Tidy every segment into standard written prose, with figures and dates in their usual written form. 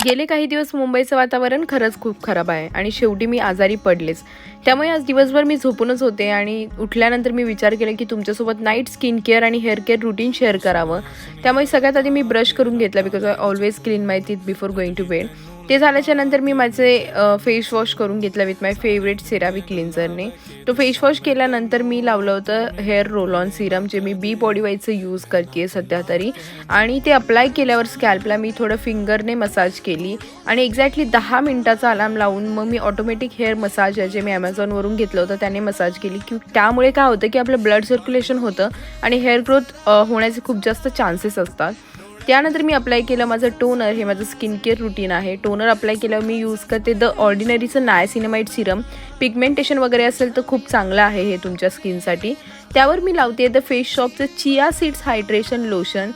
गेले काही दिवस मुंबईचं वातावरण खरंच खूप खराब आहे आणि शेवटी मी आजारी पडलेच. त्यामुळे आज दिवसभर मी झोपूनच होते आणि उठल्यानंतर मी विचार केला की तुमच्यासोबत नाईट स्किन केअर आणि हेअर केअर रुटीन शेअर करावं. त्यामुळे सगळ्यात आधी मी ब्रश करून घेतला because I always clean my teeth before going to bed. ते झाल्याच्या नंतर मी माझे फेस वॉश करून घेतला विथ माय फेवरेट सेराविक क्लिन्झरने. तो फेस वॉश केल्यानंतर मी लावलं होतं हेअर रोल ऑन सिरम, जे मी बी बॉडी वाईजचं यूज करते सध्या तरी. आणि ते अप्लाय केल्यावर स्कॅल्पला मी थोडं फिंगरने मसाज केली आणि एक्झॅक्टली 10 मिनिटाचा अलार्म लावून मग मी ऑटोमॅटिक हेअर मसाज जे मी ॲमेझॉनवरून घेतलं होतं त्याने मसाज केली की त्यामुळे काय होतं की आपलं ब्लड सर्क्युलेशन होतं आणि हेअर ग्रोथ होण्याचे खूप जास्त चान्सेस असतात. त्यानंतर मी अप्लाय केलं माझं टोनर. हे माझं स्किन केअर रुटीन आहे. टोनर अप्लाय केल्यावर मी यूज करते द ऑर्डिनरीचं नायसिनामाइड सिरम. पिगमेंटेशन वगैरे असेल तर खूप चांगलं आहे हे तुमच्या स्किनसाठी. त्यावर मी लावते द फेस शॉपचं चिया सीड्स हायड्रेशन लोशन,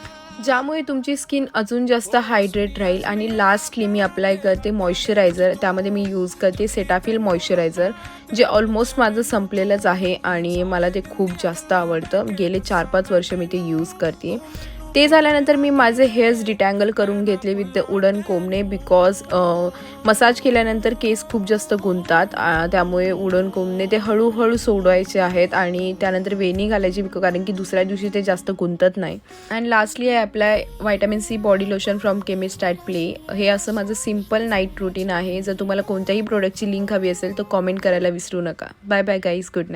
ज्यामुळे तुमची स्किन अजून जास्त हायड्रेट राहील. आणि लास्टली मी अप्लाय करते मॉइश्चरायझर. त्यामध्ये मी यूज करते सेटाफिल मॉइश्चरायझर, जे ऑलमोस्ट माझं संपलेलंच आहे आणि मला ते खूप जास्त आवडतं. गेले 4-5 वर्ष मी ते यूज करते. ते झाल्यानंतर मी माझे हेअर्स डिटँगल करून घेतले विथ द वुडन कोंबने बिकॉज मसाज केल्यानंतर केस खूप जास्त गुंततात. त्यामुळे वुडन कोंबने ते हळूहळू सोडवायचे आहेत आणि त्यानंतर वेणी घालायची कारण की दुसऱ्या दिवशी ते जास्त गुंतत नाही. And lastly I apply vitamin C body lotion from Chemist at Play. हे असं माझं सिम्पल नाईट रुटीन आहे. जर तुम्हाला कोणत्याही प्रोडक्टची लिंक हवी असेल तर कॉमेंट करायला विसरू नका. Bye bye guys, good night.